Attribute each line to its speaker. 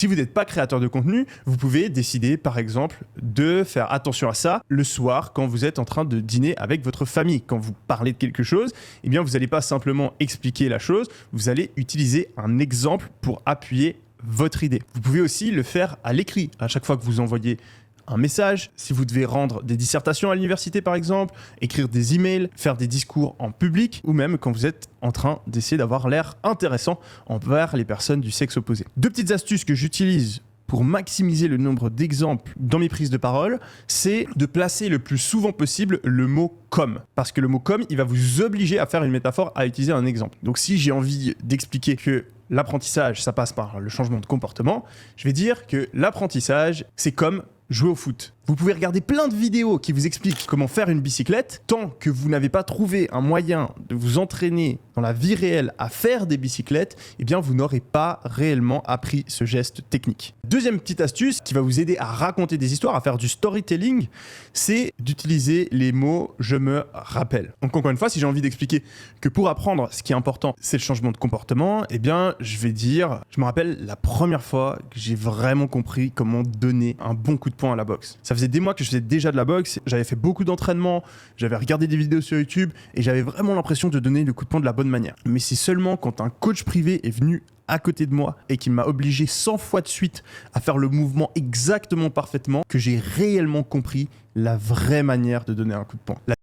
Speaker 1: Si vous n'êtes pas créateur de contenu, vous pouvez décider par exemple de faire attention à ça le soir quand vous êtes en train de dîner avec votre famille. Quand vous parlez de quelque chose, eh bien vous n'allez pas simplement expliquer la chose, vous allez utiliser un exemple pour appuyer votre idée. Vous pouvez aussi le faire à l'écrit. À chaque fois que vous envoyez un message, si vous devez rendre des dissertations à l'université par exemple, écrire des emails, faire des discours en public, ou même quand vous êtes en train d'essayer d'avoir l'air intéressant envers les personnes du sexe opposé. 2 petites astuces que j'utilise pour maximiser le nombre d'exemples dans mes prises de parole, c'est de placer le plus souvent possible le mot « comme ». Parce que le mot « comme », il va vous obliger à faire une métaphore, à utiliser un exemple. Donc si j'ai envie d'expliquer que l'apprentissage, ça passe par le changement de comportement, je vais dire que l'apprentissage, c'est comme jouer au foot. Vous pouvez regarder plein de vidéos qui vous expliquent comment faire une bicyclette. Tant que vous n'avez pas trouvé un moyen de vous entraîner dans la vie réelle à faire des bicyclettes, eh bien vous n'aurez pas réellement appris ce geste technique. Deuxième petite astuce qui va vous aider à raconter des histoires, à faire du storytelling, c'est d'utiliser les mots « je me rappelle ». Donc encore une fois, si j'ai envie d'expliquer que pour apprendre, ce qui est important, c'est le changement de comportement, eh bien je vais dire « je me rappelle la première fois que j'ai vraiment compris comment donner un bon coup de poing à la boxe ». Ça faisait des mois que je faisais déjà de la boxe, j'avais fait beaucoup d'entraînement, j'avais regardé des vidéos sur YouTube et j'avais vraiment l'impression de donner le coup de poing de la bonne manière. Mais c'est seulement quand un coach privé est venu à côté de moi et qui m'a obligé 100 fois de suite à faire le mouvement exactement parfaitement que j'ai réellement compris la vraie manière de donner un coup de poing.